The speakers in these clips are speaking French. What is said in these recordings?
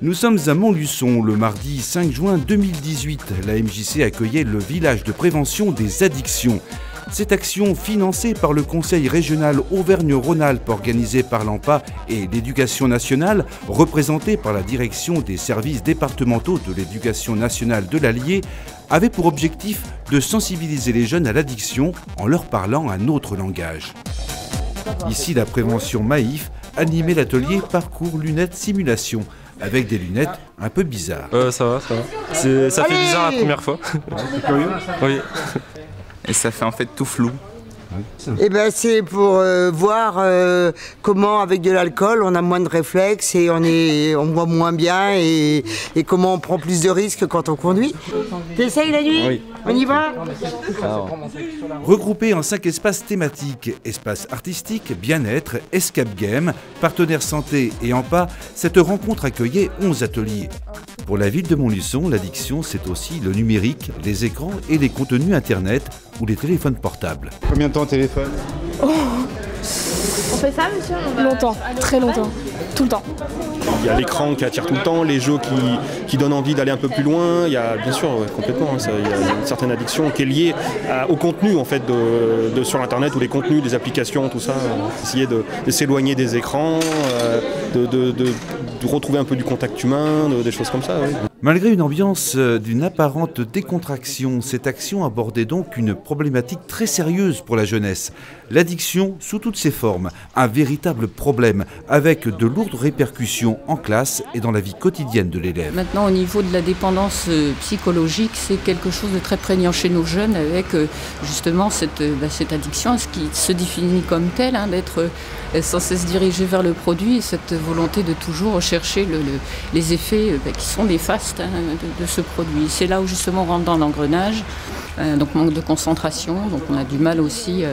Nous sommes à Montluçon, le mardi 5 juin 2018. La MJC accueillait le village de prévention des addictions. Cette action, financée par le Conseil régional Auvergne-Rhône-Alpes, organisée par l'AMPA et l'Éducation nationale, représentée par la direction des services départementaux de l'Éducation nationale de l'Allier, avait pour objectif de sensibiliser les jeunes à l'addiction en leur parlant un autre langage. Ici, la prévention Maïf animait l'atelier Parcours Lunettes Simulation, avec des lunettes un peu bizarres. Ça va. Ça fait bizarre la première fois. C'est curieux? Oui. Et ça fait en fait tout flou. Eh ben, c'est pour voir comment avec de l'alcool on a moins de réflexes et on voit moins bien et comment on prend plus de risques quand on conduit. T'essayes la nuit? Oui. On y va? Regroupés en 5 espaces thématiques, espaces artistiques, bien-être, escape game, partenaires santé et AMPA, cette rencontre accueillait 11 ateliers. Pour la ville de Montluçon, l'addiction, c'est aussi le numérique, les écrans et les contenus internet ou les téléphones portables. Combien de temps au téléphone? On fait ça, monsieur? Longtemps, très longtemps, tout le temps. Il y a l'écran qui attire tout le temps, les jeux qui donnent envie d'aller un peu plus loin. Il y a bien sûr complètement, il y a une certaine addiction qui est liée au contenu en fait sur Internet ou les contenus des applications, tout ça. Essayer de s'éloigner des écrans, de retrouver un peu du contact humain, des choses comme ça. Oui. Malgré une ambiance d'une apparente décontraction, cette action abordait donc une problématique très sérieuse pour la jeunesse. L'addiction sous toutes ses formes, un véritable problème avec de lourdes répercussions en classe et dans la vie quotidienne de l'élève. Maintenant, au niveau de la dépendance psychologique, c'est quelque chose de très prégnant chez nos jeunes avec justement cette addiction, ce qui se définit comme telle, d'être sans cesse dirigé vers le produit et cette volonté de toujours rechercher les effets qui sont néfastes de ce produit. C'est là où justement on rentre dans l'engrenage, donc manque de concentration, donc on a du mal aussi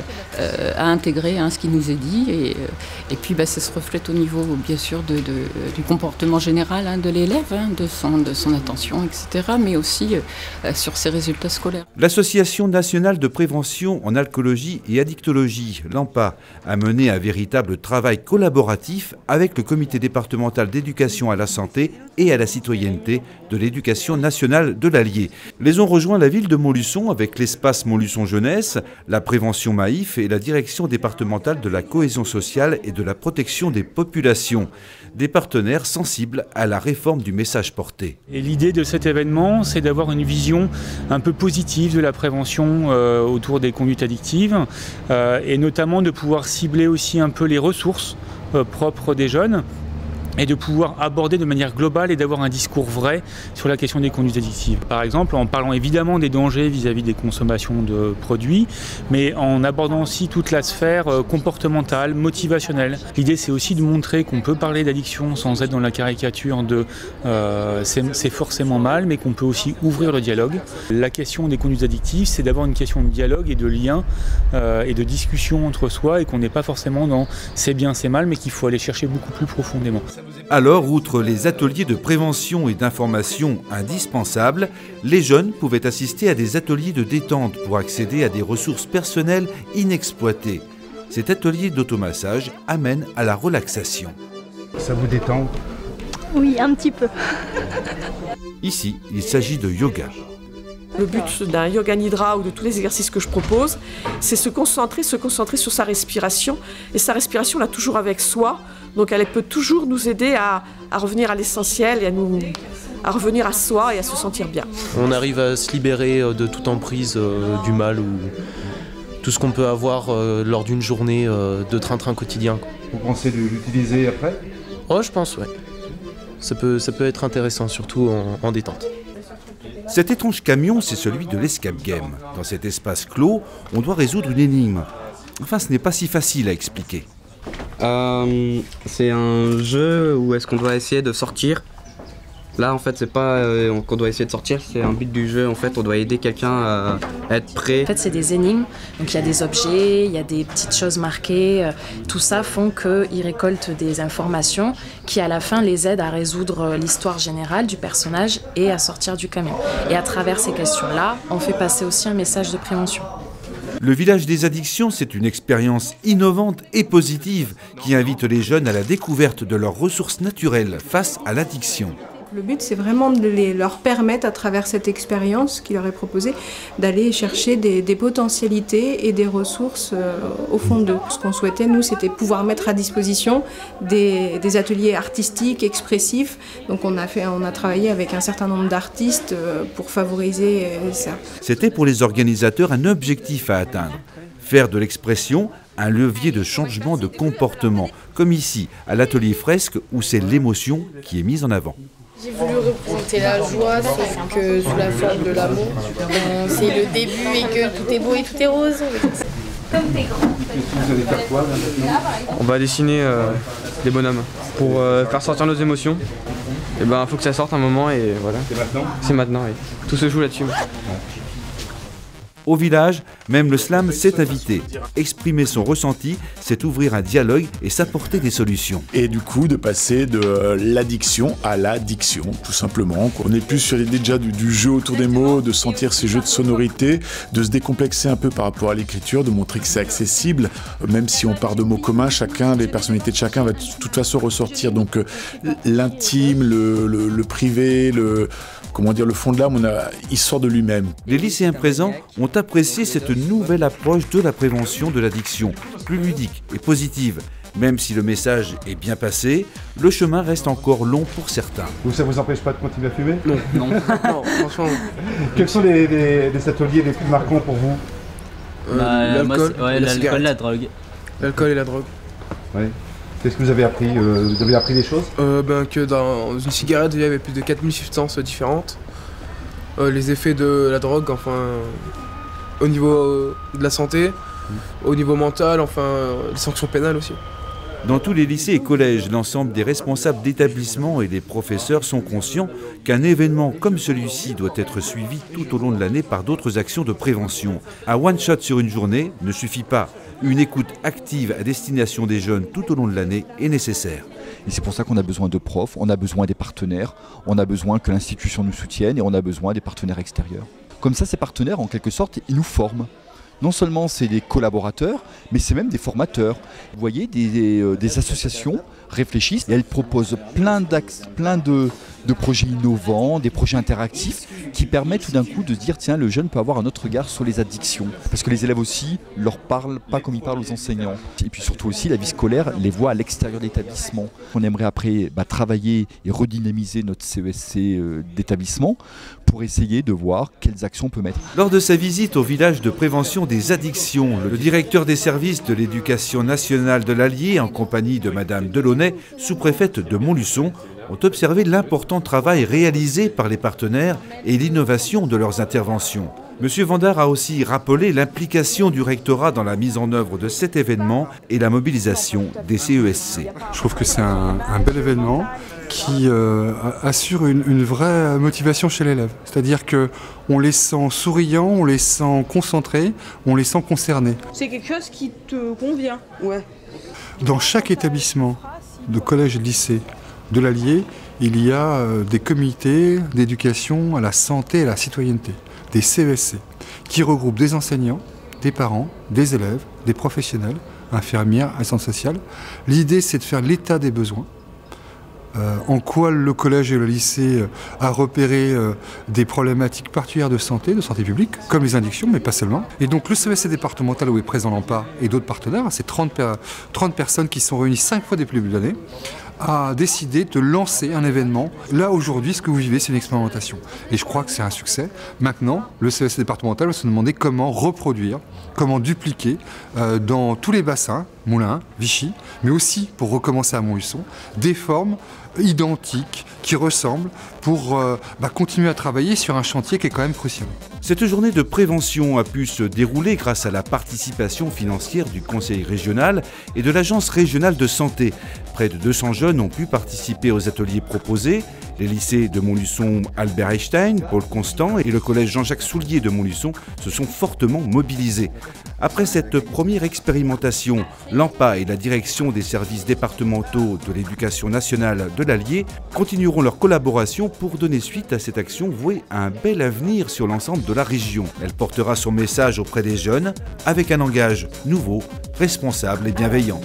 à intégrer ce qui nous est dit et puis ça se reflète au niveau bien sûr du comportement général de l'élève, de son attention, etc., mais aussi sur ses résultats scolaires. L'Association nationale de prévention en alcoolologie et addictologie, l'AMPA, a mené un véritable travail collaboratif avec le comité départemental d'éducation à la santé et à la citoyenneté de l'Éducation nationale de l'Allier. Les ont rejoints la ville de Montluçon avec l'espace Montluçon Jeunesse, la prévention Maïf et la direction départementale de la cohésion sociale et de la protection des populations. Des partenaires sensibles à la réforme du message porté. Et l'idée de cet événement, c'est d'avoir une vision un peu positive de la prévention autour des conduites addictives et notamment de pouvoir cibler aussi un peu les ressources propres des jeunes et de pouvoir aborder de manière globale et d'avoir un discours vrai sur la question des conduites addictives. Par exemple, en parlant évidemment des dangers vis-à-vis des consommations de produits, mais en abordant aussi toute la sphère comportementale, motivationnelle. L'idée, c'est aussi de montrer qu'on peut parler d'addiction sans être dans la caricature de c'est forcément mal, mais qu'on peut aussi ouvrir le dialogue. La question des conduites addictives, c'est d'avoir une question de dialogue et de lien et de discussion entre soi et qu'on n'est pas forcément dans c'est bien, c'est mal, mais qu'il faut aller chercher beaucoup plus profondément. Alors, outre les ateliers de prévention et d'information indispensables, les jeunes pouvaient assister à des ateliers de détente pour accéder à des ressources personnelles inexploitées. Cet atelier d'automassage amène à la relaxation. Ça vous détend? Oui, un petit peu. Ici, il s'agit de yoga. Le but d'un yoga nidra ou de tous les exercices que je propose, c'est se concentrer sur sa respiration. Et sa respiration, là, toujours avec soi. Donc elle peut toujours nous aider à revenir à l'essentiel et à revenir à soi et à se sentir bien. On arrive à se libérer de toute emprise du mal ou tout ce qu'on peut avoir lors d'une journée de train-train quotidien. Vous pensez de l'utiliser après? Oh, je pense, ouais. Ça peut être intéressant, surtout en détente. Cet étrange camion, c'est celui de l'escape game. Dans cet espace clos, on doit résoudre une énigme. Enfin, ce n'est pas si facile à expliquer. C'est un jeu où est-ce qu'on doit essayer de sortir. Là, en fait, c'est pas qu'on doit essayer de sortir, c'est un but du jeu. En fait, on doit aider quelqu'un à être prêt. En fait, c'est des énigmes. Donc, il y a des objets, il y a des petites choses marquées. Tout ça font qu'ils récoltent des informations qui, à la fin, les aident à résoudre l'histoire générale du personnage et à sortir du camion. Et à travers ces questions-là, on fait passer aussi un message de prévention. Le village des addictions, c'est une expérience innovante et positive qui invite les jeunes à la découverte de leurs ressources naturelles face à l'addiction. Le but, c'est vraiment de leur permettre, à travers cette expérience qui leur est proposée, d'aller chercher des potentialités et des ressources au fond d'eux. Ce qu'on souhaitait, nous, c'était pouvoir mettre à disposition des ateliers artistiques, expressifs. Donc on a travaillé avec un certain nombre d'artistes pour favoriser ça. C'était pour les organisateurs un objectif à atteindre. Faire de l'expression un levier de changement de comportement, comme ici, à l'atelier fresque, où c'est l'émotion qui est mise en avant. J'ai voulu représenter la joie, sauf que sous la forme de l'amour. C'est le début et que tout est beau et tout est rose. Comme t'es grand. Vous allez faire quoi là, maintenant ? On va dessiner des bonhommes pour faire sortir nos émotions. Et ben, faut que ça sorte un moment et voilà. C'est maintenant ? C'est maintenant, oui. Tout se joue là-dessus. Au village, même le slam s'est invité. Exprimer son ressenti, c'est ouvrir un dialogue et s'apporter des solutions. Et du coup, de passer de l'addiction à l'addiction, tout simplement. On est plus sur l'idée déjà du jeu autour des mots, de sentir ces jeux de sonorité, de se décomplexer un peu par rapport à l'écriture, de montrer que c'est accessible. Même si on part de mots communs, les personnalités de chacun va de toute façon ressortir. Donc l'intime, le privé, le fond de l'âme, il sort de lui-même. Les lycéens présents ont apprécié cette nouvelle approche de la prévention de l'addiction, plus ludique et positive. Même si le message est bien passé, le chemin reste encore long pour certains. Ça ne vous empêche pas de continuer à fumer ? Non, franchement. Quels sont les ateliers les plus marquants pour vous ? L'alcool, la drogue. L'alcool et la drogue. Ouais. Qu'est-ce que vous avez appris ? Vous avez appris des choses ? Que dans une cigarette, il y avait plus de 4000 substances différentes. Les effets de la drogue, au niveau de la santé, au niveau mental, les sanctions pénales aussi. Dans tous les lycées et collèges, l'ensemble des responsables d'établissement et des professeurs sont conscients qu'un événement comme celui-ci doit être suivi tout au long de l'année par d'autres actions de prévention. Un one-shot sur une journée ne suffit pas. Une écoute active à destination des jeunes tout au long de l'année est nécessaire. Et c'est pour ça qu'on a besoin de profs, on a besoin des partenaires, on a besoin que l'institution nous soutienne et on a besoin des partenaires extérieurs. Comme ça, ces partenaires, en quelque sorte, ils nous forment. Non seulement c'est des collaborateurs, mais c'est même des formateurs. Vous voyez, des associations réfléchissent et elles proposent plein de projets innovants, des projets interactifs qui permettent tout d'un coup de se dire tiens, le jeune peut avoir un autre regard sur les addictions. Parce que les élèves aussi leur parlent pas comme ils parlent aux enseignants. Et puis surtout aussi, la vie scolaire les voit à l'extérieur de l'établissement. On aimerait après travailler et redynamiser notre CESC d'établissement pour essayer de voir quelles actions on peut mettre. Lors de sa visite au village de prévention des addictions, le directeur des services de l'éducation nationale de l'Allier, en compagnie de Madame Delaunay, sous-préfète de Montluçon, ont observé l'important travail réalisé par les partenaires et l'innovation de leurs interventions. Monsieur Vandard a aussi rappelé l'implication du rectorat dans la mise en œuvre de cet événement et la mobilisation des CESC. Je trouve que c'est un bel événement qui assure une vraie motivation chez l'élève. C'est-à-dire qu'on les sent souriants, on les sent concentrés, on les sent concernés. C'est quelque chose qui te convient. Ouais. Dans chaque établissement de collège et de lycée de l'Allier, il y a des comités d'éducation à la santé et à la citoyenneté, des CESC, qui regroupent des enseignants, des parents, des élèves, des professionnels, infirmières, assistants sociaux. L'idée, c'est de faire l'état des besoins, en quoi le collège et le lycée a repéré des problématiques particulières de santé publique, comme les addictions, mais pas seulement. Et donc le CESC départemental où est présent l'AMPA et d'autres partenaires, c'est 30 personnes qui sont réunies 5 fois depuis le début de l'année, a décidé de lancer un événement. Là, aujourd'hui, ce que vous vivez, c'est une expérimentation. Et je crois que c'est un succès. Maintenant, le CESC départemental va se demander comment reproduire, comment dupliquer dans tous les bassins, Moulins, Vichy, mais aussi, pour recommencer à Montluçon, des formes identiques, qui ressemblent, pour continuer à travailler sur un chantier qui est quand même crucial. Cette journée de prévention a pu se dérouler grâce à la participation financière du Conseil régional et de l'Agence régionale de santé. Près de 200 jeunes ont pu participer aux ateliers proposés. Les lycées de Montluçon Albert Einstein, Paul Constant et le collège Jean-Jacques Soulier de Montluçon se sont fortement mobilisés. Après cette première expérimentation, l'AMPA et la direction des services départementaux de l'éducation nationale de l'Allier continueront leur collaboration pour donner suite à cette action vouée à un bel avenir sur l'ensemble de la région. Elle portera son message auprès des jeunes avec un langage nouveau, responsable et bienveillant.